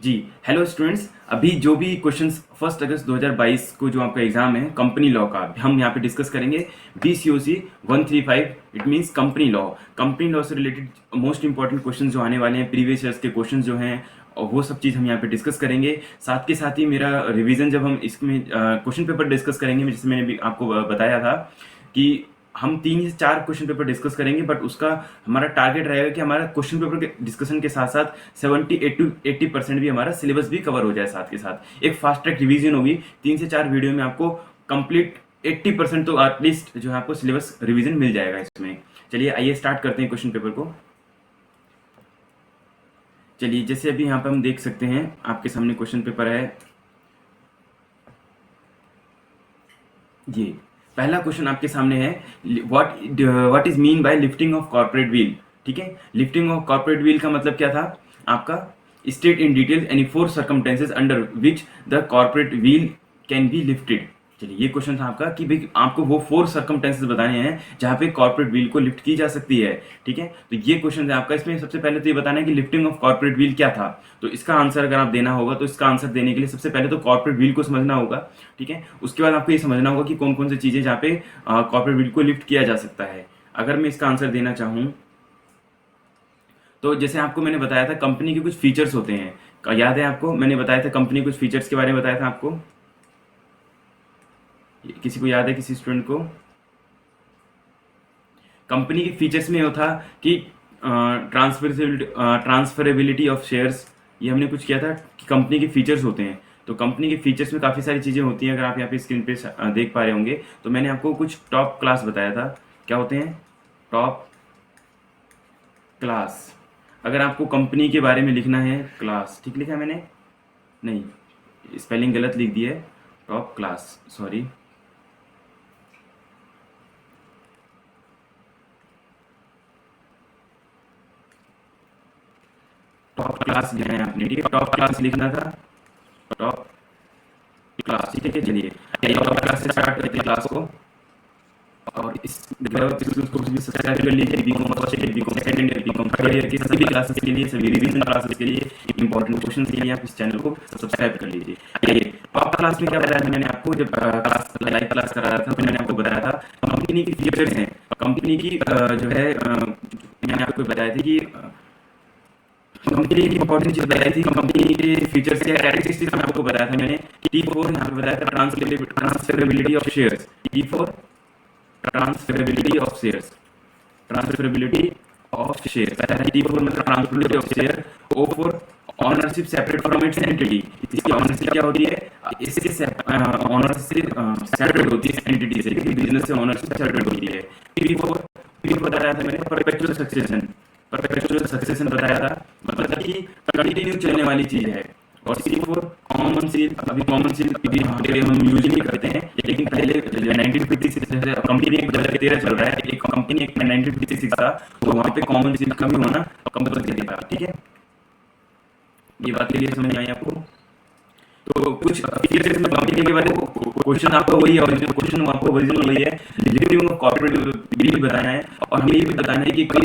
जी, hello students. अभी जो भी क्वेश्चंस 1 अगस्त 2022 को जो आपका एग्जाम है कंपनी लॉ का, हम यहाँ पे डिस्कस करेंगे। BCOC 135, it means company law से रिलेटेड मोस्ट इंपॉर्टेंट क्वेश्चंस जो आने वाले हैं, प्रीवियस ईयर्स के क्वेश्चंस जो हैं, और वो सब चीज़ हम यहाँ पे डिस्कस करेंगे। साथ के साथ ही मेरा रिवीजन जब हम इसमें क्वेश्चन पेपर डिस्कस करेंगे, जैसे मैंने भी आपको बताया था कि हम 3 से 4 क्वेश्चन पेपर डिस्कस करेंगे, बट उसका हमारा टारगेट रहेगा कि हमारा क्वेश्चन पेपर के डिस्कशन के साथ साथ 70-80% भी हमारा सिलेबस भी कवर हो जाए। साथ के साथ एक फास्ट ट्रैक रिवीजन होगी। 3 से 4 वीडियो में आपको कंप्लीट 80% तो एटलीस्ट जो है आपको सिलेबस रिवीजन मिल जाएगा इसमें। चलिए आइए स्टार्ट करते हैं क्वेश्चन पेपर को। चलिए, जैसे अभी यहाँ पर हम देख सकते हैं आपके सामने क्वेश्चन पेपर है। ये पहला क्वेश्चन आपके सामने है, what is mean by lifting of corporate wheel. ठीक है, लिफ्टिंग ऑफ कॉर्पोरेट व्हील का मतलब क्या था आपका? State in detail any 4 circumstances under which the corporate wheel can be lifted. चलिए, ये क्वेश्चन था आपका कि भाई आपको वो 4 सर्कमस्टेंसेज बताने हैं जहाँ पे कॉर्पोरेट व्हील को लिफ्ट की जा सकती है। ठीक है, तो ये क्वेश्चन है आपका। इसमें सबसे पहले तो ये बताना है कि लिफ्टिंग ऑफ कॉर्पोरेट व्हील क्या था। तो इसका आंसर अगर आप देना होगा तो इसका आंसर देने के लिए सबसे पहले तो कॉर्पोरेट व्हील को समझना होगा। ठीक है, उसके बाद आपको ये समझना होगा कि कौन कौन सी चीज़ें जहाँ पे कॉर्पोरेट व्हील को लिफ्ट किया जा सकता है। अगर मैं इसका आंसर देना चाहूँ तो जैसे आपको मैंने बताया था कंपनी के कुछ फीचर्स होते हैं, याद है आपको? मैंने बताया था कंपनी कुछ फीचर्स के बारे में बताया था आपको। किसी को याद है? किसी स्टूडेंट को? कंपनी के फीचर्स में वो था कि ट्रांसफरेबिलिटी ऑफ शेयर्स। ये हमने कुछ किया था कि कंपनी के फीचर्स होते हैं। तो कंपनी के फीचर्स में काफ़ी सारी चीज़ें होती हैं। अगर आप यहाँ पे स्क्रीन पे देख पा रहे होंगे तो मैंने आपको कुछ टॉप क्लास बताया था। क्या होते हैं? Top class. अगर आपको कंपनी के बारे में लिखना है, क्लास ठीक लिखा है मैंने? नहीं, स्पेलिंग गलत लिख दी है। Top class, sorry. Top class लिखना है आपने। ठीक है, टॉप क्लास लिखना था, टॉप क्लास। ठीक है, चलिए टॉप क्लास से स्टार्ट करते हैं क्लास को। और इस को भी सब्सक्राइब कर लीजिए। BCom first year, BCom second year, BCom third year के सभी क्लासेस के लिए, सभी रिवीजन क्लासेस के लिए, इंपॉर्टेंट क्वेश्चन के लिए आप इस चैनल को सब्सक्राइब कर लीजिए। आइए, टॉप क्लास में क्या बताया था मैंने आपको? जब क्लास लाइव क्लास करा रहा था तो मैंने आपको बताया था कंपनी की फीचर्स हैं, कंपनी की जो है मैंने आपको बताया था कि कंपनी की इंपॉर्टेंट चीज बताई थी, कंपनी के फीचर्स या कैरेक्टरिस्टिक्स में आपको बताया था मैंने। T4 यहाँ पे बताया था transferability of shares. T4 transferability of shares, transferability of share. T4 मतलब transferability of share. O4 ownership separate from its entity. इसकी ऑनरशिप क्या होती है? इससे ऑनरशिप सेपरेट होती है एंटिटी से, बिजनेस से ऑनरशिप सेपरेट होती है। P4 बताया था मैंने परपेचुअल सक्सेशन। परपेचुअल सक्सेशन बताया था, मतलब कि कंटिन्यू चलने वाली चीज है। और C4 कॉमन सील। अभी कॉमन सील भी हम यूज नहीं करते हैं, लेकिन पहले 1956 जैसे कंपनी एक 2013 चल रहा है, एक कंपनी एक 1956 था, तो वहाँ पे कॉमन सील का भी होना कंपल्सरी था। ठीक है, ये बात क्लियर समझ में आई आपको? तो कुछ फीचर्स में कंपनी के बारे में क्वेश्चन आपको वही है, ओरिजिनल क्वेश्चन आपको ओरिजिनल वही है, लिफ्टिंग ऑफ कॉर्पोरेट व्हील बताना है और हमें ये भी बताना है कि कब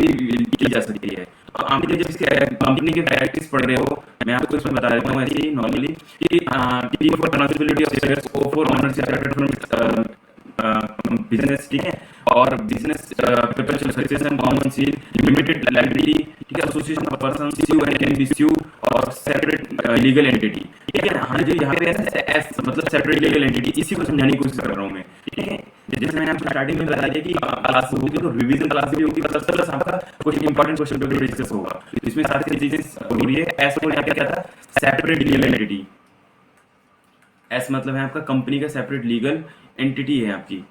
की जा सकती है। तो आप जब इसके कंपनी के कैरेक्टर्स पढ़ रहे हो, मैं आपको इसमें बता देता हूँ ऐसे ही नॉर्मली कि T for transferability of shares, O for ownership separate from business. ठीक है, और business perpetual succession, common seal, limited liability, ठीक है, association of persons, sue and can be sue, और सेपरेट लीगल एंटिटी। ठीक है, हाँ, जो यहाँ पे है एस मतलब सेपरेट लीगल एंटिटी, इसी को समझाने की कोशिश कर रहा हूँ मैं। ठीक है, जैसे मैंने आपको स्टार्टिंग में बता दिया कि क्लास होगी तो रिवीजन क्लास भी होगी, प्लस आपका कुछ इंपॉर्टेंट क्वेश्चन पेपर डिस्कस होगा। तो इसमें सारी चीजें हो रही है। एस को यहाँ पे क्या था? Separate legal entity. एस मतलब है आपका कंपनी का सेपरेट लीगल एंटिटी है आपकी।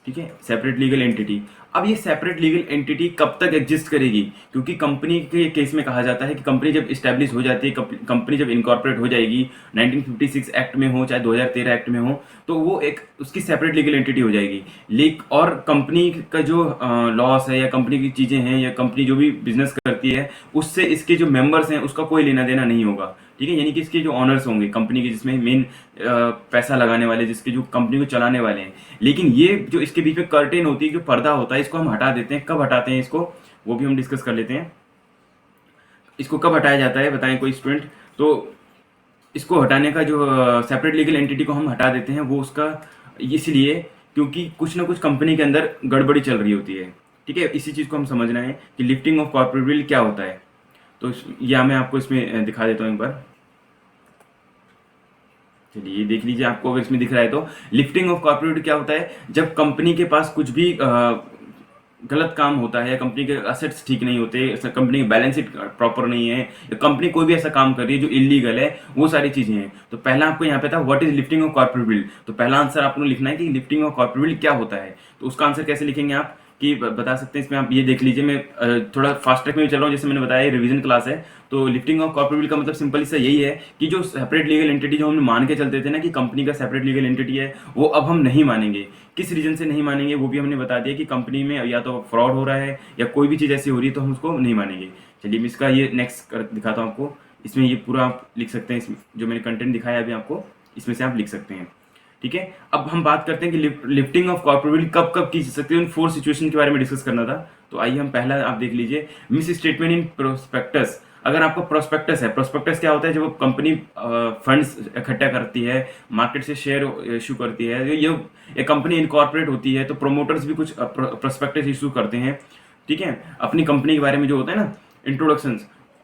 ठीक है, सेपरेट लीगल एंटिटी। अब ये सेपरेट लीगल एंटिटी कब तक एग्जिस्ट करेगी? क्योंकि कंपनी के केस में कहा जाता है कि कंपनी जब इस्टेब्लिश हो जाती है, कंपनी जब इनकॉर्पोरेट हो जाएगी, 1956 एक्ट में हो चाहे 2013 एक्ट में हो, तो वो एक उसकी सेपरेट लीगल एंटिटी हो जाएगी। लेकिन और कंपनी का जो लॉस है या कंपनी की चीज़ें हैं या कंपनी जो भी बिजनेस करती है, उससे इसके जो मेंबर्स हैं उसका कोई लेना देना नहीं होगा। ठीक है, यानी कि इसके जो ऑनर्स होंगे कंपनी के, जिसमें मेन पैसा लगाने वाले, जिसके जो कंपनी को चलाने वाले हैं। लेकिन ये जो इसके बीच में कर्टेन होती है, जो पर्दा होता है, इसको हम हटा देते हैं। कब हटाते हैं इसको, वो भी हम डिस्कस कर लेते हैं। इसको कब हटाया जाता है, बताएं कोई स्टूडेंट? तो इसको हटाने का जो सेपरेट लीगल एंटिटी को हम हटा देते हैं, वो उसका इसलिए क्योंकि कुछ ना कुछ कंपनी के अंदर गड़बड़ी चल रही होती है। ठीक है, इसी चीज़ को हम समझना है कि लिफ्टिंग ऑफ कॉर्पोरेट विल क्या होता है। तो या मैं आपको इसमें दिखा देता हूँ एक बार। चलिए ये देख लीजिए, आपको अगर इसमें दिख रहा है तो लिफ्टिंग ऑफ कॉर्पोरेट क्या होता है, जब कंपनी के पास कुछ भी गलत काम होता है, कंपनी के असेट्स ठीक नहीं होते, कंपनी की बैलेंस शीट प्रॉपर नहीं है, या कंपनी कोई भी ऐसा काम कर रही है जो इलीगल है, वो सारी चीजें हैं। तो पहला आपको यहाँ पे था what is lifting of corporate bill. तो पहला आंसर आपको लिखना है कि लिफ्टिंग ऑफ कॉर्पोरेट बिल क्या होता है। तो उसका आंसर कैसे लिखेंगे आप कि बता सकते हैं इसमें, आप ये देख लीजिए, मैं थोड़ा फास्ट ट्रैक में भी चल रहा हूँ, जैसे मैंने बताया रिवीजन क्लास है। तो लिफ्टिंग ऑफ कॉर्पोरेट बिल का मतलब सिंपल सा यही है कि जो सेपरेट लीगल एंटिटी जो हम मान के चलते थे ना कि कंपनी का सेपरेट लीगल एंटिटी है, वो अब हम नहीं मानेंगे। किस रीजन से नहीं मानेंगे वो भी हमने बता दिया कि कंपनी में या तो फ्रॉड हो रहा है या कोई भी चीज़ ऐसी हो रही है, तो हम उसको नहीं मानेंगे। चलिए मैं इसका ये नेक्स्ट दिखाता हूँ आपको। इसमें ये पूरा आप लिख सकते हैं, इसमें जो मैंने कंटेंट दिखाया अभी आपको, इसमें से आप लिख सकते हैं। ठीक है, अब हम बात करते हैं कि लिफ्टिंग ऑफ कॉर्पोरेट बिल कब कब की जा सकती है, उन 4 सिचुएशन के बारे में डिस्कस करना था। तो आइए हम पहला आप देख लीजिए, मिस स्टेटमेंट इन प्रोस्पेक्टस। अगर आपका प्रोस्पेक्टस है, प्रोस्पेक्टस क्या होता है, जब कंपनी फंड्स इकट्ठा करती है, मार्केट से शेयर इशू करती है, ये कंपनी इनकॉर्पोरेट होती है, तो प्रोमोटर्स भी कुछ प्रोस्पेक्टस इशू करते हैं। ठीक है, अपनी कंपनी के बारे में जो होता है ना, इंट्रोडक्शन,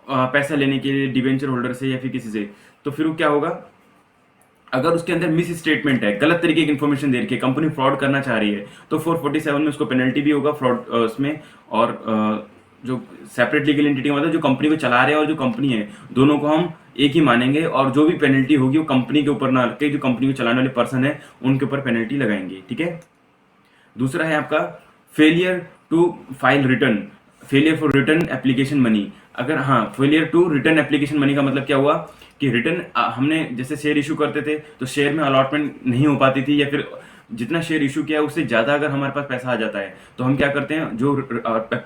पैसा लेने के लिए डिवेंचर होल्डर से या फिर किसी से। तो फिर वो क्या होगा, अगर उसके अंदर मिस स्टेटमेंट है, गलत तरीके की इन्फॉर्मेशन दे रखी है, कंपनी फ्रॉड करना चाह रही है, तो 447 में उसको पेनल्टी भी होगा फ्रॉड उसमें। और जो सेपरेट लीगल एंटिटी का मतलब जो कंपनी को चला रहे हैं और जो कंपनी है, दोनों को हम एक ही मानेंगे, और जो भी पेनल्टी होगी वो कंपनी के ऊपर ना रख के जो कंपनी को चलाने वाले पर्सन है उनके ऊपर पेनल्टी लगाएंगे। ठीक है, दूसरा है आपका failure to file return, failure for return application money. अगर हाँ, failure to return application money का मतलब क्या हुआ कि रिटर्न हमने जैसे शेयर इशू करते थे तो शेयर में अलॉटमेंट नहीं हो पाती थी, या फिर जितना शेयर इशू किया उससे ज़्यादा अगर हमारे पास पैसा आ जाता है तो हम क्या करते हैं, जो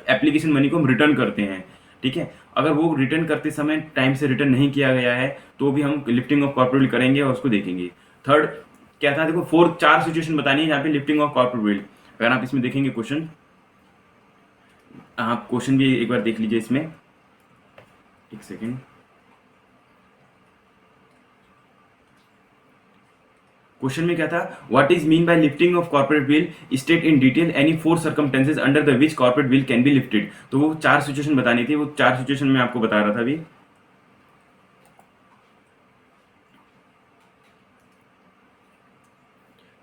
एप्लीकेशन मनी को हम रिटर्न करते हैं। ठीक है, अगर वो रिटर्न करते समय टाइम से रिटर्न नहीं किया गया है तो भी हम लिफ्टिंग ऑफ कॉर्पोरेट करेंगे और उसको देखेंगे। थर्ड क्या था, देखो 4 सिचुएशन बतानी है यहाँ पे लिफ्टिंग ऑफ कॉर्पोरेट। अगर आप इसमें देखेंगे क्वेश्चन, आप क्वेश्चन भी एक बार देख लीजिए इसमें, एक सेकेंड। क्वेश्चन में क्या था, what is mean by lifting of corporate bill, state in detail any 4 circumstances under the which corporate bill can be lifted. तो वो 4 सिचुएशन बतानी थी, वो 4 सिचुएशन में आपको बता रहा था अभी।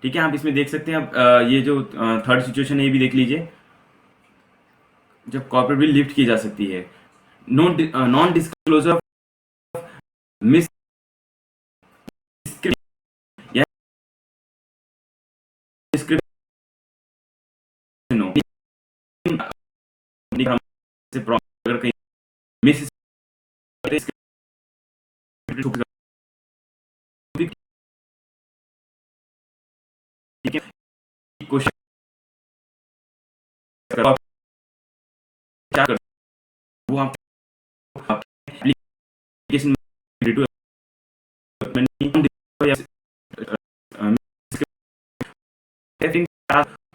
ठीक है, आप इसमें देख सकते हैं। अब ये जो थर्ड सिचुएशन है ये भी देख लीजिए, जब कॉर्पोरेट बिल लिफ्ट की जा सकती है। नॉन डिस्क्लोजर मिस या अगर कहीं मिस क्वेश्चन क्या कर वो आप एप्लीकेशन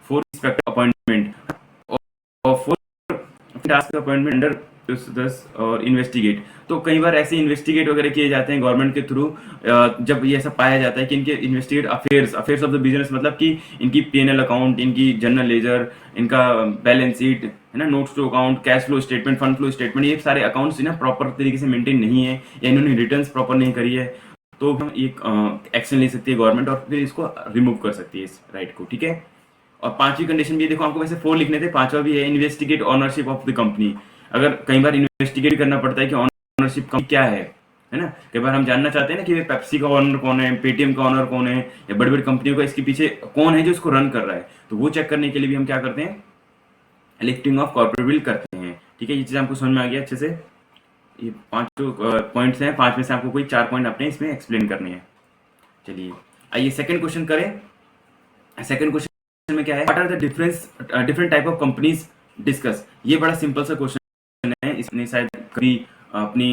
फॉर अपॉइंटमेंट और फॉर टास्क अपॉइंटमेंट अंडर 10 और इन्वेस्टिगेट। तो कई बार ऐसे इन्वेस्टिगेट वगैरह किए जाते हैं गवर्नमेंट के थ्रू, जब ये ऐसा पाया जाता है कि इनके investigate affairs of the business, मतलब कि इनकी पीएनएल अकाउंट, इनकी जनरल लेजर, इनका बैलेंस शीट है ना, notes to account, cash flow statement, fund flow statement, ये सारे अकाउंट्स ना प्रॉपर तरीके से मेंटेन नहीं है, या इन्होंने रिटर्न्स प्रॉपर नहीं करी है, तो हम एक एक्शन ले सकती है गवर्नमेंट और फिर इसको रिमूव कर सकती है इस राइट को। ठीक है, और 5वीं कंडीशन भी देखो, आपको वैसे 4 लिखने थे, 5वां भी है investigate ownership of the company. अगर कई बार इन्वेस्टिगेट करना पड़ता है कि ऑनरशिप क्या है ना, कई बार हम जानना चाहते हैं ना कि पेप्सी का ऑनर कौन है, पेटीएम का ऑनर कौन है, या बड़ी बड़ी कंपनियों का इसके पीछे कौन है जो इसको रन कर रहा है, तो वो चेक करने के लिए भी हम क्या करते हैं, लिफ्टिंग ऑफ कॉर्पोरेट बिल करते हैं। ठीक है, ये चीज़ आपको समझ में आ गया अच्छे से। ये 5 पॉइंट्स हैं, 5 में से आपको कोई 4 पॉइंट अपने इसमें एक्सप्लेन करने हैं। चलिए आइए सेकंड क्वेश्चन करें। सेकंड क्वेश्चन में क्या है, what are the different type of companies discuss. ये बड़ा सिंपल सा क्वेश्चन है, इसने शायद कभी अपनी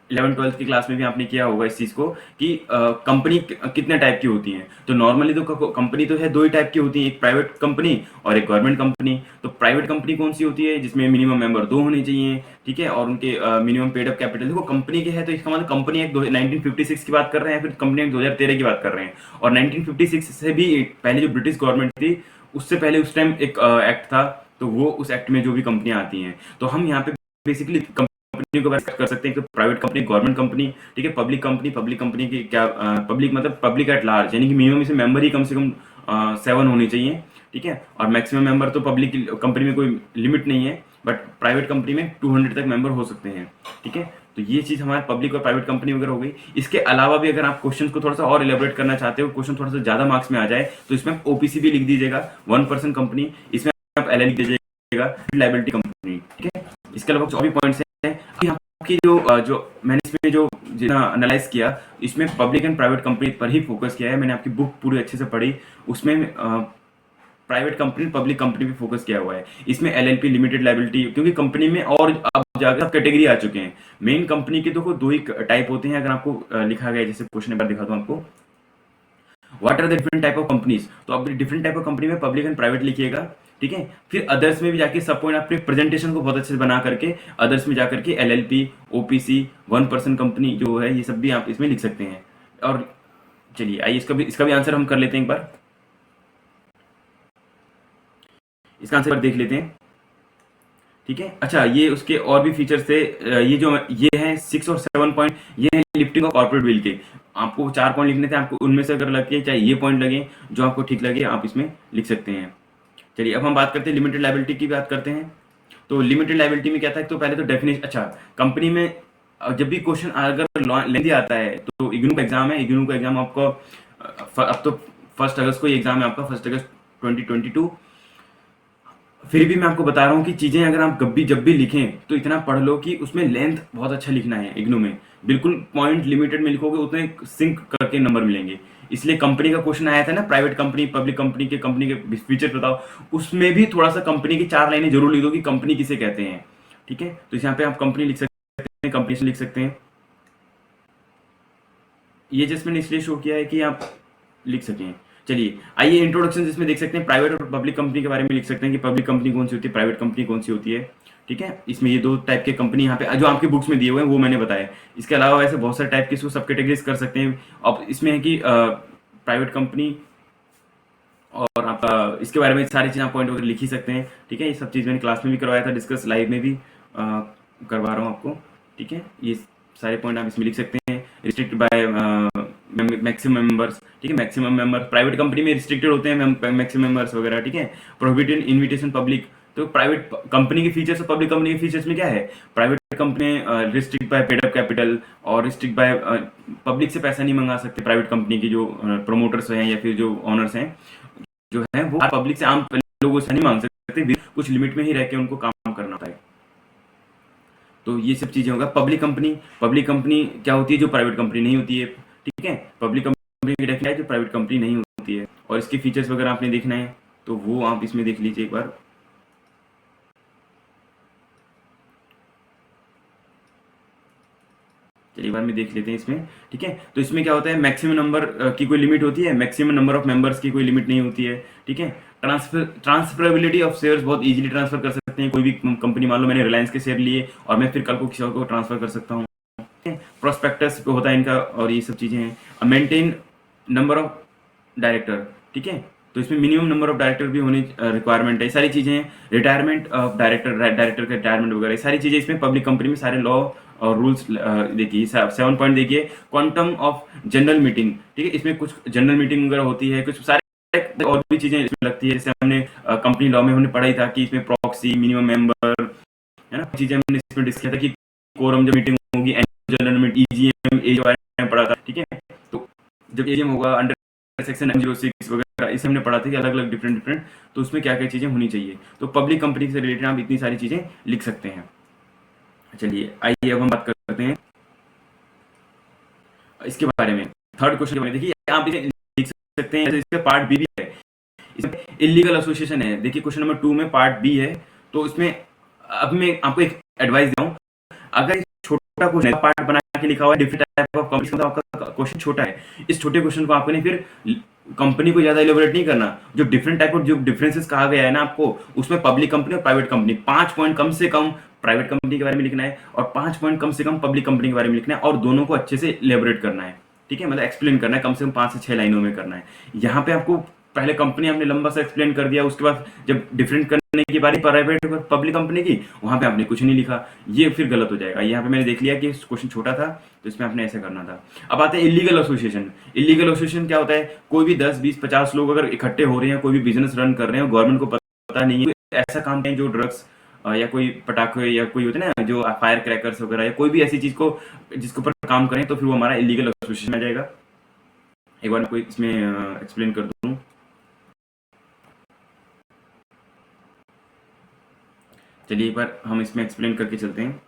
11th-12th की क्लास में भी आपने किया होगा इस चीज़ को कि कंपनी कितने टाइप की होती हैं। तो नॉर्मली तो कंपनी तो है 2 ही टाइप की होती हैं, एक प्राइवेट कंपनी और एक गवर्नमेंट कंपनी। तो प्राइवेट कंपनी कौन-सी होती है? जिसमें मिनिमम मेंबर 2 होने चाहिए, ठीक है? और उनके मिनिमम पेड अप कैपिटल देखो कंपनी के है तो इसका मतलब कंपनी एक्ट 1956 की बात कर रहे हैं, फिर कंपनी एक्ट 2013 की बात कर रहे हैं। और 1956 से भी पहले जो ब्रिटिश गवर्नमेंट थी, उससे पहले उस टाइम एक एक्ट था, तो वो उस एक्ट में जो भी कंपनियाँ आती हैं। तो हम यहाँ पे बेसिकली कंपनी को कर सकते हैं कि प्राइवेट कंपनी, गवर्नमेंट कंपनी, ठीक है, पब्लिक कंपनी की क्या पब्लिक मतलब पब्लिक एट लार्ज, यानी कि मिनिमम इसमें मेंबर ही कम से कम 7 होने चाहिए, ठीक है। और मैक्सिमम मेंबर तो पब्लिक कंपनी में कोई लिमिट नहीं है, बट प्राइवेट कंपनी में 200 तक मेंबर हो सकते हैं, ठीक है। तो ये चीज़ हमारे पब्लिक और प्राइवेट कंपनी वगैरह हो गई। इसके अलावा भी अगर आप क्वेश्चन को थोड़ा सा और इलेबोरेट करना चाहते हो, क्वेश्चन थोड़ा सा ज़्यादा मार्क्स में आ जाए, तो इसमें आप ओपीसी भी लिख दीजिएगा, 1% कंपनी, इसमें आप एल लिख दीजिएगा, लाइबिलिटी कंपनी, ठीक है। इसके अलावा कुछ और भी पॉइंट्स हैं कि आपकी जो मैंने इसमें जो जितना एनालाइज किया, इसमें पब्लिक एंड प्राइवेट कंपनी पर ही फोकस किया है। मैंने आपकी बुक पूरी अच्छे से पढ़ी, उसमें प्राइवेट कंपनी, पब्लिक कंपनी पे फोकस किया हुआ है। इसमें एलएलपी, लिमिटेड लायबिलिटी, क्योंकि कंपनी में और अब जाकर कैटेगरी आ चुके हैं। मेन कंपनी के तो 2 ही टाइप होते हैं, अगर आपको लिखा गया, जैसे क्वेश्चन नंबर दिखा दूं आपको, what are the different type of companies. तो अब डिफरेंट टाइप ऑफ कंपनी में पब्लिक एंड प्राइवेट लिखिएगा, ठीक है। फिर अदर्स में भी जाके सब पॉइंट अपने प्रेजेंटेशन को बहुत अच्छे से बना करके अदर्स में जाकर के एलएलपी, ओपीसी, 1% कंपनी जो है, ये सब भी आप इसमें लिख सकते हैं। और चलिए आइए इसका भी आंसर हम कर लेते हैं एक बार। इसका आंसर देख लेते हैं, ठीक है। अच्छा, ये उसके और भी फीचर्स थे, ये हैं 6 और 7 पॉइंट, ये हैं लिफ्टिंग ऑफ कॉर्पोरेट बिल के। आपको 4 पॉइंट लिखने थे, आपको उनमें से अगर लगे, चाहे ये पॉइंट लगे, जो आपको ठीक लगे आप इसमें लिख सकते हैं। चलिए अब हम बात करते हैं लिमिटेड लायबिलिटी की बात करते हैं। तो लिमिटेड लायबिलिटी में क्या था, तो पहले तो डेफिनेशन, अच्छा कंपनी में जब भी क्वेश्चन अगर लेंदी आता है, तो इग्नू का एग्जाम है, इग्नू का एग्जाम आपको अब तो 1 अगस्त को ही एग्जाम है आपका, 1 अगस्त 2022। फिर भी मैं आपको बता रहा हूँ कि चीज़ें अगर आप जब भी लिखें तो इतना पढ़ लो कि उसमें लेंथ बहुत अच्छा लिखना है। इग्नू में बिल्कुल पॉइंट लिमिटेड में लिखोगे, उतने सिंक करके नंबर मिलेंगे। इसलिए कंपनी का क्वेश्चन आया था ना, प्राइवेट कंपनी, पब्लिक कंपनी के फीचर बताओ, उसमें भी थोड़ा सा कंपनी की 4 लाइनें जरूर लिख दो कि कंपनी किसे कहते हैं, ठीक है। तो यहाँ पे आप कंपनी लिख सकते हैं, कंपनी लिख सकते हैं। ये जस्ट मैंने इसलिए शो किया है कि आप लिख सकें। चलिए आइए इंट्रोडक्शन जिसमें देख सकते हैं प्राइवेट और पब्लिक कंपनी के बारे में लिख सकते हैं कि पब्लिक कंपनी कौन सी होती है, प्राइवेट कंपनी कौन सी होती है, ठीक है। इसमें ये 2 टाइप के कंपनी यहाँ पे जो आपकी बुक्स में दिए हुए हैं वो मैंने बताया। इसके अलावा वैसे बहुत सारे टाइप के इसको सब कैटेगरीज कर सकते हैं। अब इसमें है कि प्राइवेट कंपनी और आपका इसके बारे में सारी चीज़ें आप पॉइंट वगैरह लिख ही सकते हैं, ठीक है। ये सब चीज़ मैंने क्लास में भी करवाया था डिस्कस, लाइव में भी करवा रहा हूँ आपको, ठीक है। ये सारे पॉइंट आप इसमें लिख सकते हैं। रिस्ट्रिक्ट बाय मैक्सिमम मेंबर्स, ठीक है, मैक्सिमम मेंबर प्राइवेट कंपनी में रिस्ट्रिक्टेड होते हैं मैक्सिमम मेंबर्स वगैरह, ठीक है। प्रोहिबिटेड इन्विटेशन पब्लिक, तो प्राइवेट कंपनी के फीचर्स और पब्लिक कंपनी के फीचर्स में क्या है, private company restrict by paid up capital और रिस्ट्रिक्ट बाय पब्लिक से पैसा नहीं मंगा सकते। प्राइवेट कंपनी के जो प्रोमोटर्स हैं या फिर जो ऑनर्स हैं जो है, वो पब्लिक से, आम लोगों से नहीं मांग सकते, कुछ लिमिट में ही रह के उनको काम करना होता है। तो ये सब चीज़ें होगा। पब्लिक कंपनी क्या होती है, जो प्राइवेट कंपनी नहीं होती है, ठीक है। पब्लिक कंपनी की डेफिनेशन है जो प्राइवेट कंपनी नहीं होती है, और इसके फीचर्स वगैरह आपने देखना है तो वो आप इसमें देख लीजिए एक बार। चलिए एक बार में देख लेते हैं इसमें, ठीक है। तो इसमें क्या होता है, मैक्सिमम नंबर की कोई लिमिट होती है, मैक्सिमम नंबर ऑफ मेंबर्स की कोई लिमिट नहीं होती है, ठीक है। ट्रांसफरेबिलिटी ऑफ शेयर्स, बहुत इजीली ट्रांसफर कर सकते हैं। कोई भी कंपनी, मान लो मैंने रिलायंस के शेयर लिए और मैं फिर कल को किसी और को ट्रांसफर कर सकता हूँ, ठीक है। प्रोस्पेक्टस होता है इनका, और ये सब चीज़ें हैं। मेंटेन नंबर ऑफ डायरेक्टर, ठीक है। तो इसमें मिनिमम नंबर ऑफ डायरेक्टर भी होने रिक्वायरमेंट है, सारी चीज़ें हैं। रिटायरमेंट ऑफ डायरेक्टर का रिटायरमेंट वगैरह, सारी चीज़ें इसमें पब्लिक कंपनी में सारे लॉ और रूल्स देखिए। 7 पॉइंट देखिए, क्वांटम ऑफ जनरल मीटिंग, ठीक है। इसमें कुछ जनरल मीटिंग वगैरह होती है, कुछ सारे और भी चीज़ें इसमें लगती है। जैसे हमने कंपनी लॉ में हमने पढ़ा ही था कि इसमें प्रॉक्सी, मिनिमम मेंबर, है ना, चीज़ें हमने इसमें डिस्कस किया था कि कोरम जब मीटिंग होगी, जनरल मीटिंग, ईजीएम, ए बारे में पढ़ा था, ठीक है। तो जब एजीएम होगा अंडर सेक्शन 906 वगैरह, इसे हमने पढ़ा था कि अलग अलग डिफरेंट, तो उसमें क्या क्या चीज़ें होनी चाहिए। तो पब्लिक कंपनी से रिलेटेड आप इतनी सारी चीज़ें लिख सकते हैं। चलिए आइए अब हम बात करते हैं इसके बारे में, थर्ड क्वेश्चन के बारे में। देखिए आप इसे लिख सकते हैं, इसका पार्ट बी भी है, इसमें इलीगल एसोसिएशन है। देखिए क्वेश्चन नंबर 2 में पार्ट बी है। तो इसमें अब मैं आपको एक एडवाइस दूं, अगर छोटा क्वेश्चन पार्ट बना के लिखा हुआ है डिफरेंट टाइप ऑफ कंपनीज, मतलब आपका क्वेश्चन छोटा है। इस छोटे क्वेश्चन को आपने फिर कंपनी को ज्यादा इलेबोरेट नहीं करना, जो डिफरेंट टाइप ऑफ जो डिफरेंसेस कहा गया है ना आपको, उसमें पब्लिक कंपनी और प्राइवेट कंपनी 5 पॉइंट कम से कम प्राइवेट कंपनी के बारे में लिखना है और 5 पॉइंट कम से कम पब्लिक कंपनी के बारे में लिखना है, और दोनों को अच्छे से इलेबोरेट करना है। ठीक है, मतलब एक्सप्लेन करना है, कम से कम 5 से 6 लाइनों में करना है। यहाँ पे आपको पहले कंपनी आपने लंबा सा एक्सप्लेन कर दिया, उसके बाद जब डिफरेंट करने की बारी प्राइवेट और पब्लिक कंपनी की, वहां पे आपने कुछ नहीं लिखा, ये फिर गलत हो जाएगा। यहाँ पे मैंने देख लिया कि क्वेश्चन छोटा था, तो इसमें आपने ऐसे करना था। अब आते हैं इलीगल एसोसिएशन। इलीगल एसोसिएशन क्या होता है? कोई भी 10, 20, 50 लोग अगर इकट्ठे हो रहे हैं, कोई भी बिजनेस रन कर रहे हैं, गवर्नमेंट को पता नहीं है, ऐसा काम है जो ड्रग्स या कोई पटाखे या कोई होते हैं ना जो फायर क्रैकर्स वगैरह, या कोई भी ऐसी चीज को जिसके ऊपर काम करें, तो फिर वो हमारा इलीगल एसोसिएशन आ जाएगा। एक बार कोई इसमें एक्सप्लेन कर दूं। चलिए एक बार हम इसमें एक्सप्लेन करके चलते हैं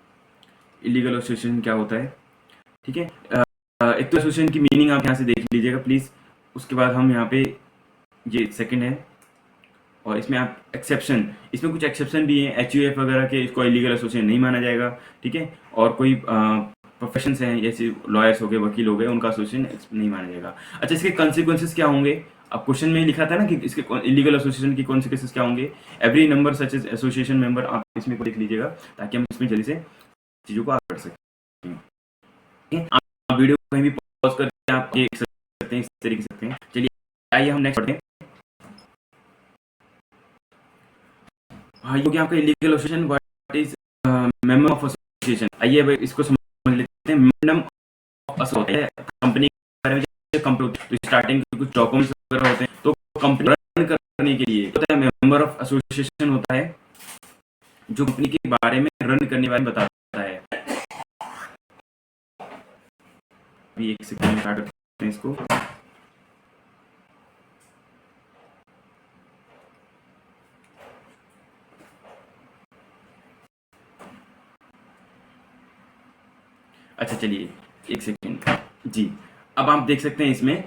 इलीगल एसोसिएशन क्या होता है। ठीक है, एक तो एसोसिएशन की मीनिंग आप यहाँ से देख लीजिएगा प्लीज, उसके बाद हम यहाँ पे ये सेकंड है, और इसमें आप एक्सेप्शन, इसमें कुछ एक्सेप्शन भी है, HUF वगैरह के, इसको इलीगल एसोसिएशन नहीं माना जाएगा। ठीक है, और कोई प्रोफेशंस हैं जैसे लॉयर्स हो गए, वकील हो गए, उनका एसोसिएशन नहीं माना जाएगा। अच्छा, इसके कॉन्सिक्वेंसेस क्या होंगे? अब क्वेश्चन में लिखा था ना कि इसके इलीगल एसोसिएशन की कॉन्सिक्वेंसेस क्या होंगे। Every number such as association member, आप इसमें को लिख लीजिएगा ताकि हम इसमें जल्दी से चीजों को आगे बढ़ सकें। ठीक है, आप वीडियो को कहीं भी पॉज करके आप देख सकते हैं, इस तरीके से। चलिए आइए हम नेक्स्ट पढ़ते हैं। हाँ, ये हो गया आपका illegal association. What is member of association? आइए अब इसको समझ लेते हैं। मेंबर ऑफ एसोसिएशन कंपनी के बारे में, कंपनी तो स्टार्टिंग के कुछ डॉक्यूमेंट्स वगैरह होते हैं, तो कंपनी रन करने के लिए होता है मेंबर ऑफ एसोसिएशन होता है, जो कंपनी के बारे में रन करने के बारे में बताता है। अभी एक सेकंड स्टार्ट करते हैं इसको। अच्छा चलिए एक सेकंड जी। अब आप देख सकते हैं इसमें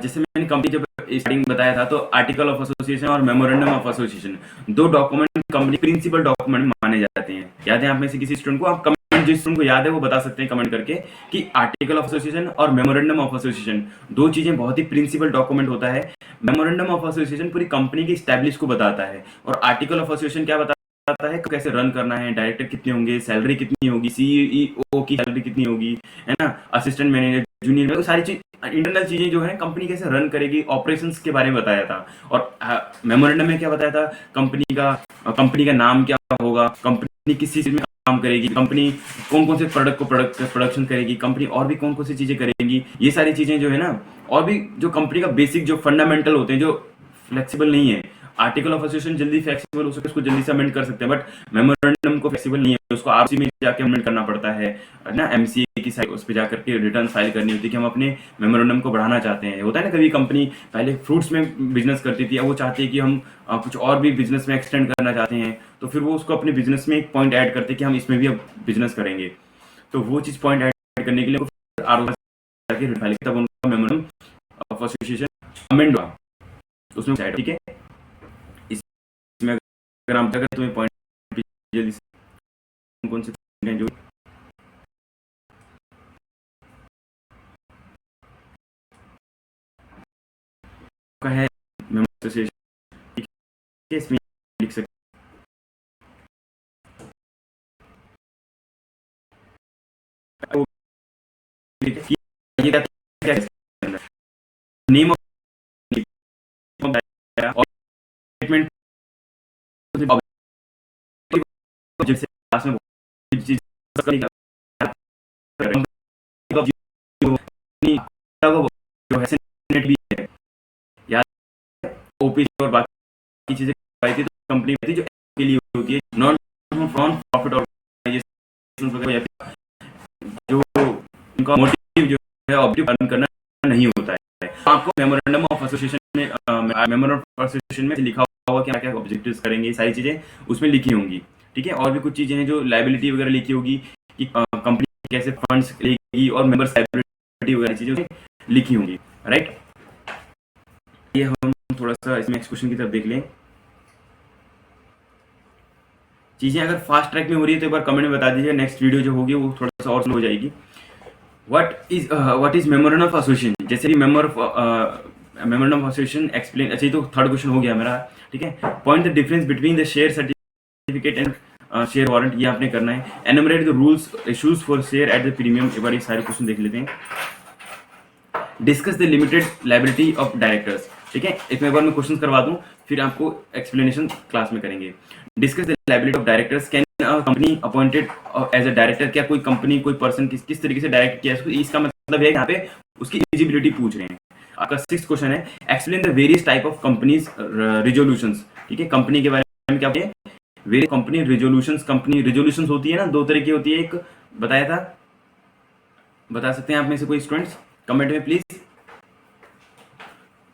जैसे मैंने कंपनी जब स्टार्टिंग बताया था, तो आर्टिकल ऑफ एसोसिएशन और मेमोरेंडम ऑफ एसोसिएशन, दो डॉक्यूमेंट कंपनी प्रिंसिपल डॉक्यूमेंट माने जाते हैं। याद है आप में से किसी स्टूडेंट को? आप कमेंट, जिस स्टूडेंट को याद है वो बता सकते हैं कमेंट करके कि आर्टिकल ऑफ एसोसिएशन और मेमोरेंडम ऑफ एसोसिएशन दो चीजें बहुत ही प्रिंसिपल डॉक्यूमेंट होता है। मेमोरेंडम ऑफ एसोसिएशन पूरी कंपनी की स्टैब्लिश को बताता है, और आर्टिकल ऑफ एसोसिएशन क्या बताता है? कैसे रन करना है, डायरेक्टर कितने होंगे, सैलरी कितनी होगी, CEO की सैलरी कितनी होगी, है ना, असिस्टेंट मैनेजर, जूनियर मैनेजर, सारी चीज, इंटरनल चीजें जो है कंपनी कैसे रन करेगी, ऑपरेशंस के बारे में बताया था। और मेमोरेंडम में क्या बताया था? कंपनी का नाम क्या होगा, कंपनी किस चीज में काम करेगी, कंपनी कौन कौन से प्रोडक्ट को प्रोडक्शन करेगी, कंपनी और भी कौन कौन सी चीजें करेगी, ये सारी चीजें जो है ना, और भी जो कंपनी का बेसिक जो फंडामेंटल होते हैं, जो फ्लेक्सिबल नहीं है। आर्टिकल ऑफ एसोसिएशन जल्दी फ्लेक्सिबल हो सके, उसको जल्दी से अमेंड कर सकते हैं, बट मेमोरेंडम को फ्लेक्सिबल नहीं है, उसको आरसी में जाके अमेंड करना पड़ता है ना, MCA की साइट उस पर जाकर के रिटर्न फाइल करनी होती है कि हम अपने मेमोरेंडम को बढ़ाना चाहते हैं। होता है ना, कभी कंपनी पहले फ्रूट्स में बिजनेस करती थी, अब वो चाहती है कि हम कुछ और भी बिजनेस में एक्सटेंड करना चाहते हैं, तो फिर वो उसको अपने बिजनेस में एक पॉइंट ऐड करते हैं कि हम इसमें भी अब बिजनेस करेंगे, तो वो चीज पॉइंट ऐड करने के लिए आर जाके फाइल, तब उनका मेमोरेंडम ऑफ एसोसिएशन अमेंड हुआ उसमें। ठीक है, इसमें अगर आप अगर तुम्हें पॉइंट जल्दी से कौन से हैं जो का है मेमोरेंडम एसोसिएशन, इसमें लिख सकते हैं नेम ऑफ स्टेटमेंट जैसे क्लास में चीज जो है नेट भी है, या OPC और बाकी चीजें पाई थी, तो कंपनी में थी जो के लिए होती है, नॉन प्रॉफिट ऑर्गेनाइजेशन वगैरह, जो उनका मोटिव जो है ऑब्जेक्टिव अर्न करना नहीं होता है। तो आपको मेमोरेंडम ऑफ एसोसिएशन में मेमोरेंडम ऑफ एसोसिएशन में लिखा होगा कि क्या ऑब्जेक्टिव्स करेंगे, सारी चीजें उसमें लिखी होंगी। ठीक है, और भी कुछ चीजें हैं जो लायबिलिटी वगैरह लिखी होगी कि कंपनी कैसे फंड्स लेगी, और मेंबर्स लायबिलिटी वगैरह चीजें लिखी होंगी। राइट, ये हम थोड़ा सा इसमें एक्सक्यूशन की तरफ देख लें। चीजें अगर फास्ट ट्रैक में हो रही है तो एक बार कमेंट में बता दीजिए, नेक्स्ट वीडियो जो होगी वो थोड़ा सा और स्लो हो जाएगी। What is memorandum of association, जैसे कि मेमोरेंडम ऑफ एसोसिएशन एक्सप्लेन। अच्छा, ये तो थर्ड क्वेश्चन हो गया मेरा, ठीक है। Point the difference between the share certificate and share warrant, ये आपने करना है। Enumerate the rules issues for share at the premium, एक बार ये सारे क्वेश्चन देख लेते हैं। Discuss the limited liability of directors, ठीक है। एक बार मैं क्वेश्चन करवा दूं, फिर आपको एक्सप्लेनेशन क्लास में करेंगे। Discuss the liability of directors, can company appointed as a director, क्या कोई कंपनी कोई पर्सन किस तरीके से डायरेक्ट किया है, इसका मतलब है यहाँ पे उसकी एलिजिबिलिटी पूछ रहे हैं। आपका 6th क्वेश्चन है, explain the various type of companies resolutions, ठीक है। कंपनी के बारे में क्या है, various company resolutions. Company resolutions होती है ना, 2 तरह की होती है, एक बताया था, बता सकते हैं आप में से कोई स्टूडेंट्स कमेंट में प्लीज।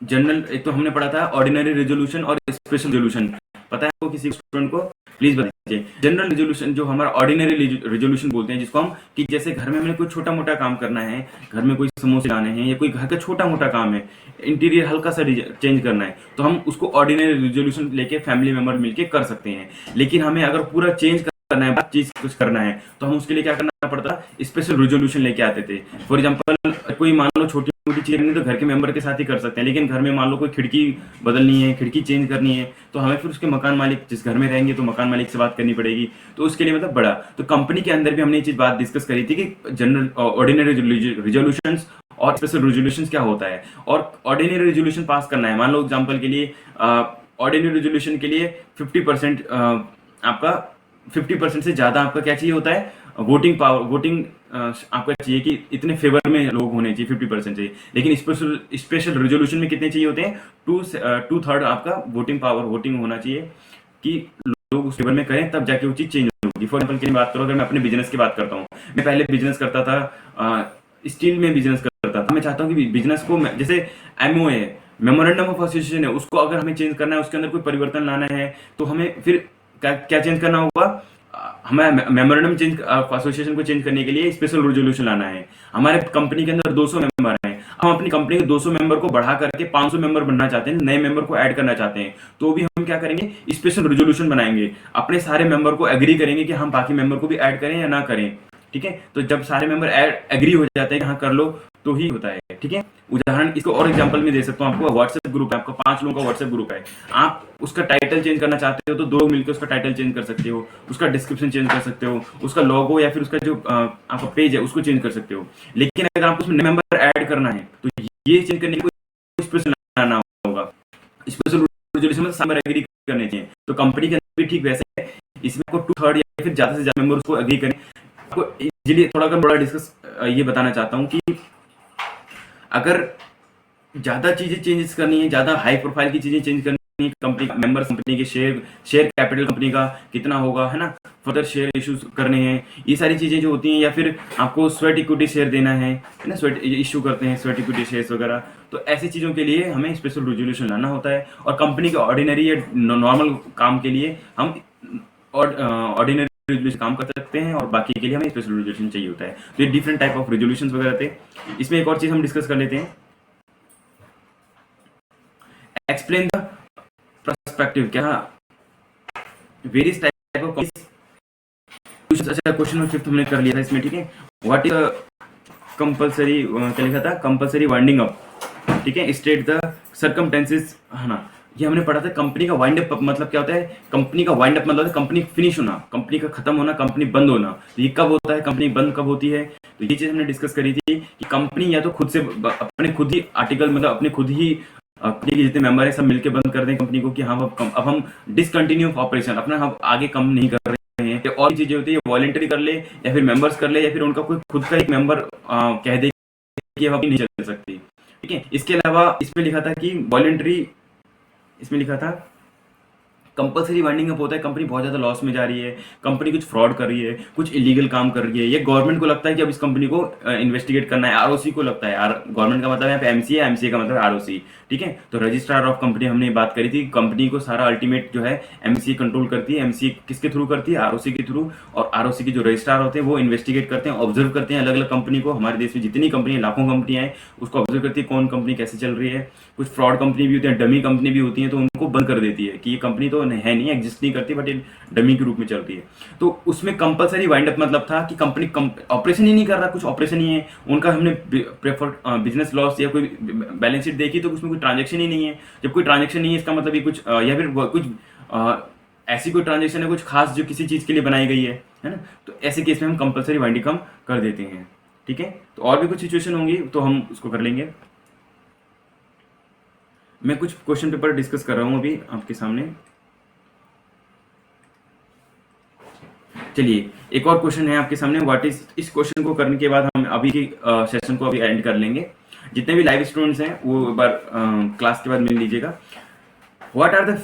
जनरल, एक तो हमने पढ़ा था ऑर्डिनरी रेजोल्यूशन और स्पेशल रेजोल्यूशन, पता है आपको किसी स्टूडेंट को, प्लीज बताइए। जनरल रेजोल्यूशन जो हमारा ऑर्डिनरी रेजोल्यूशन बोलते हैं, जिसको हम कि जैसे घर में हमने कोई छोटा मोटा काम करना है, घर में कोई समोसे लाने हैं या कोई घर का छोटा मोटा काम है, इंटीरियर हल्का सा चेंज करना है, तो हम उसको ऑर्डिनरी रेजोल्यूशन लेके फैमिली मेंबर मिलके कर सकते हैं। लेकिन हमें अगर पूरा चेंज करना है, चीज कुछ करना है, तो हम उसके लिए क्या करना पड़ता, स्पेशल रेजोल्यूशन लेके आते थे। फॉर एग्जांपल, कोई मान लो छोटी मोटी चीज करनी तो घर के मेंबर के साथ ही कर सकते हैं, लेकिन घर में मान लो कोई खिड़की बदलनी है, खिड़की चेंज करनी है, तो हमें फिर उसके मकान मालिक, जिस घर में रहेंगे तो मकान मालिक से बात करनी पड़ेगी, तो उसके लिए मतलब बड़ा। तो कंपनी के अंदर भी हमने ये चीज बात डिस्कस करी थी कि जनरल ऑर्डिनरी रेजोल्यूशंस और स्पेशल रेजोल्यूशंस क्या होता है। और ऑर्डिनरी रेजोल्यूशन पास करना है, मान लो एग्जांपल के लिए ऑर्डिनरी रेजोल्यूशन के लिए 50% आपका 50% से ज्यादा आपका क्या चाहिए होता है, वोटिंग पावर, वोटिंग आपका चाहिए कि इतने फेवर में लोग होने चाहिए, 50% चाहिए। लेकिन स्पेशल रेजोल्यूशन में कितने चाहिए होते हैं, 2/3 आपका वोटिंग पावर, वोटिंग होना चाहिए कि लोग उस फेवर में करें, तब जाके वो चीज चेंज होगी। फॉर एग्जाम्पल की बात करो, अगर मैं अपने बिजनेस की बात करता हूँ, मैं पहले बिजनेस करता था, स्टील में बिजनेस करता था। मैं चाहता हूँ कि बिजनेस को जैसे MOA है, मेमोरेंडम ऑफ एसोसिएशन है, उसको अगर हमें चेंज करना है, उसके अंदर कोई परिवर्तन लाना है, तो हमें फिर क्या चेंज करना होगा, हमें मेमोरेंडम चेंज एसोसिएशन को चेंज करने के लिए स्पेशल रेजोल्यूशन लाना है। हमारे कंपनी के अंदर 200 मेंबर हैं, हम अपनी कंपनी के 200 मेंबर को बढ़ा करके 500 मेंबर बनना चाहते हैं, नए मेंबर को ऐड करना चाहते हैं, तो भी हम क्या करेंगे, स्पेशल रेजोल्यूशन बनाएंगे, अपने सारे मेंबर को एग्री करेंगे कि हम बाकी मेंबर को भी ऐड करें या ना करें, ठीक है। तो जब सारे मेंबर एग्री हो जाते हैं कि हाँ कर लो, तो ही होता है, ठीक है। उदाहरण इसको और एग्जांपल में दे सकता हूँ आपको। व्हाट्सएप ग्रुप है, आपका 5 लोगों का व्हाट्सएप ग्रुप है, आप उसका टाइटल चेंज करना चाहते हो तो 2 लोग मिलकर उसका टाइटल चेंज कर सकते हो, उसका डिस्क्रिप्शन चेंज कर सकते हो, उसका लोगो या फिर उसका जो आपका पेज है उसको चेंज कर सकते हो। लेकिन अगर आपको उसमें मेंबर ऐड करना है, तो ये चेंज करने के लिए स्पेशल लाना होगा, स्पेशल रेजोल्यूशन में सब एग्री करने चाहिए। तो कंपनी के अंदर भी ठीक वैसे है, इसमें आपको 2/3 या फिर ज्यादा से ज्यादा मेंबर उसको एग्री करें। आपको इजीली थोड़ा बड़ा डिस्कस ये बताना चाहता हूँ कि अगर ज्यादा चीजें चेंजेस करनी है, ज्यादा हाई प्रोफाइल की चीजें चेंज करनी है, कंपनी मेंबर्स, कंपनी के शेयर कैपिटल कंपनी का कितना होगा, है ना, फर्दर शेयर इश्यूज करने हैं, ये सारी चीजें जो होती हैं, या फिर आपको स्वेट इक्विटी शेयर देना है ना, स्वेट इश्यू करते हैं स्वेट इक्विटी शेयर्स वगैरह, तो ऐसी चीजों के लिए हमें स्पेशल रेजोल्यूशन लाना होता है। और कंपनी के ऑर्डिनरी या नॉर्मल काम के लिए हम ऑर्डिनरी रेजोल्यूशन काम कर सकते हैं, और बाकी के लिए हमें स्पेशल रेजोल्यूशन चाहिए होता है। तो ये डिफरेंट टाइप ऑफ रेजोल्यूशंस वगैरह थे। इसमें एक और चीज हम डिस्कस कर लेते हैं, एक्सप्लेन द पर्सपेक्टिव, क्या वेरियस टाइप ऑफ। अच्छा, क्वेश्चन नंबर 5 हमने कर लिया था इसमें, ठीक है। व्हाट इज कंपलसरी, क्या लिखा था, कंपलसरी वाइंडिंग अप, ठीक है, स्टेट द सर्कमस्टेंसेस, है ना, ये हमने पढ़ा था। कंपनी का वाइंड अप मतलब क्या होता है, कंपनी का वाइंड अप मतलब कंपनी फिनिश होना, कंपनी का खत्म होना, कंपनी बंद होना। तो ये कब होता है, कंपनी बंद कब होती है, तो ये चीज हमने डिस्कस करी थी कि कंपनी या तो खुद से अपने खुद ही आर्टिकल, मतलब अपने खुद ही कंपनी के जितने मेंबर है सब मिलकर बंद कर दें कंपनी को कि हाँ अब हम डिसकंटिन्यू ऑपरेशन अपना हम आगे कम नहीं कर रहे हैं। और चीजें होती है, वॉलंटरी कर ले या फिर मेंबर्स कर ले, या फिर उनका कोई खुद का एक मेंबर कह दे कि अब नहीं चल सकती, ठीक है। इसके अलावा इसमें लिखा था कि वॉलंटरी, इसमें लिखा था कंपलसरी वाइंडिंग अप होता है, कंपनी बहुत ज्यादा लॉस में जा रही है, कंपनी कुछ फ्रॉड कर रही है, कुछ इलीगल काम कर रही है, ये गवर्नमेंट को लगता है कि अब इस कंपनी को इन्वेस्टिगेट करना है, आरओसी को लगता है, गवर्नमेंट का मतलब यहाँ पे एमसीए, एमसीए का मतलब आरओसी, ठीक है। तो रजिस्ट्रार ऑफ कंपनी हमने बात करी थी, कंपनी को सारा अल्टीमेट जो है एमसीए कंट्रोल करती है, एमसीए किसके थ्रू करती है, आरओसी के थ्रू, और आरओसी के जो रजिस्ट्रार होते हैं वो इन्वेस्टिगेट करते हैं, ऑब्जर्व करते हैं अलग अलग कंपनी को, हमारे देश में जितनी कंपनी, लाखों कंपनियां हैं, उसको ऑब्जर्व करती है कौन कंपनी कैसे चल रही है। कुछ फ्रॉड कंपनी भी होती है, डमी कंपनी भी होती है, तो उनको बंद कर देती है कि ये कंपनी तो है नहीं, एग्जिस्ट नहीं करती, बट ये डमी के रूप में चलती है। तो उसमें कंपलसरी वाइंड अप मतलब था कि कंपनी ऑपरेशन ही नहीं कर रहा, कुछ ऑपरेशन ही है उनका। हमने प्रेफर बिजनेस लॉस या कोई बैलेंस शीट देखी तो उसमें कोई ट्रांजेक्शन ही नहीं है। जब कोई ट्रांजेक्शन नहीं है इसका मतलब ये कुछ या फिर कुछ ऐसी कोई ट्रांजेक्शन है कुछ खास जो किसी चीज़ के लिए बनाई गई है ना। तो ऐसे केस में हम कंपलसरी वाइंडिंग कम कर देते हैं। ठीक है, तो और भी कुछ सिचुएशन होंगी तो हम उसको कर लेंगे। मैं कुछ क्वेश्चन पेपर डिस्कस कर रहा हूँ अभी आपके सामने। चलिए, एक और क्वेश्चन है आपके सामने, व्हाट इज। इस क्वेश्चन को करने के बाद हम अभी की सेशन को अभी एंड कर लेंगे। जितने भी लाइव स्टूडेंट्स हैं वो एक बार क्लास के बाद मिल लीजिएगा। What are the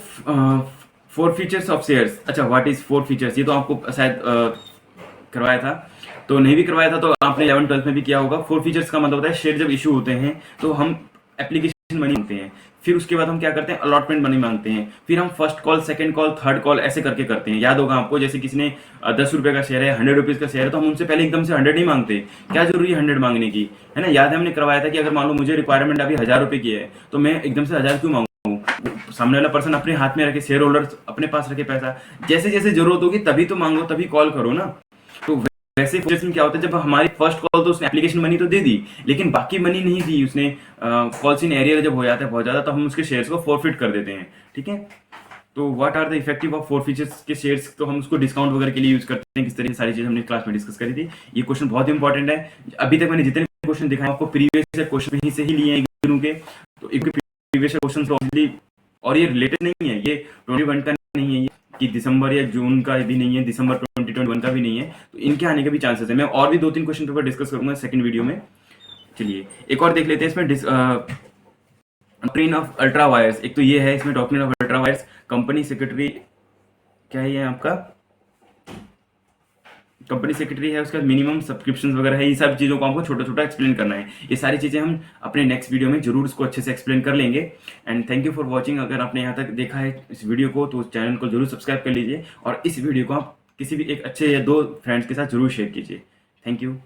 4 features of shares. अच्छा, व्हाट इज 4 फीचर्स, ये तो आपको शायद करवाया था, तो नहीं भी करवाया था तो आपने 11th-12th में भी किया होगा। 4 फीचर्स का मतलब होता है शेयर जब इशू होते हैं तो हम एप्लीकेशन मनी मांगते हैं, फिर उसके बाद हम क्या करते हैं, अलॉटमेंट मनी मांगते हैं, फिर हम first call, second call, third call ऐसे करके करते हैं। याद होगा आपको, जैसे किसी ने 10 रुपये का शेयर है, 100 रुपीज़ का शेयर है, तो हम उनसे पहले एकदम से 100 नहीं मांगते। क्या जरूरी है 100 मांगने की, है ना। याद है हमने करवाया था कि अगर मान लो मुझे रिक्वायरमेंट अभी 1000 रुपये की है तो मैं एकदम से 1000 क्यों मांगू। सामने वाला पर्सन अपने हाथ में रखे, शेयर होल्डर अपने पास रखे पैसा, जैसे जैसे जरूरत होगी तभी तो मांगो, तभी कॉल करो ना। तो वैसे फीचर्स क्या होता है, जब हमारी फर्स्ट कॉल तो उसने एप्लीकेशन मनी तो दे दी लेकिन बाकी मनी नहीं दी उसने, कॉल्स इन एरियर जब हो जाता है बहुत ज़्यादा तो हम उसके शेयर्स को फॉरफिट कर देते हैं। ठीक है, तो what are the effective of 4 features के शेयर्स, तो हम उसको डिस्काउंट वगैरह के लिए यूज करते हैं, किस तरीके से सारी चीज़ हमने क्लास में डिस्कस करी थी। ये क्वेश्चन बहुत इंपॉर्टेंट है। अभी तक मैंने जितने क्वेश्चन दिखाए आपको प्रीवियस क्वेश्चन ही से ही लिए हैं के, तो प्रीवियस क्वेश्चन और ये रिलेटेड नहीं है, ये 21 का नहीं है, ये कि दिसंबर या जून का भी नहीं है, दिसंबर 2021 का भी नहीं है, तो इनके आने के भी चांसेस है। मैं और भी 2-3 क्वेश्चन पेपर डिस्कस करूंगा सेकंड वीडियो में। चलिए एक और देख लेते हैं इसमें, डॉक्ट्रिन ऑफ अल्ट्रा वायर्स। एक तो ये है इसमें doctrine of ultra vires, company secretary क्या है, ये आपका कंपनी सेक्रेटरी है, उसका मिनिमम सब्सक्रिप्शन वगैरह है, ये सब चीज़ों को हमको छोटा छोटा एक्सप्लेन करना है। ये सारी चीज़ें हम अपने नेक्स्ट वीडियो में जरूर उसको अच्छे से एक्सप्लेन कर लेंगे। And thank you for watching. अगर आपने यहाँ तक देखा है इस वीडियो को तो चैनल को जरूर सब्सक्राइब कर लीजिए और इस वीडियो को आप किसी भी एक अच्छे या 2 फ्रेंड्स के साथ जरूर शेयर कीजिए। Thank you.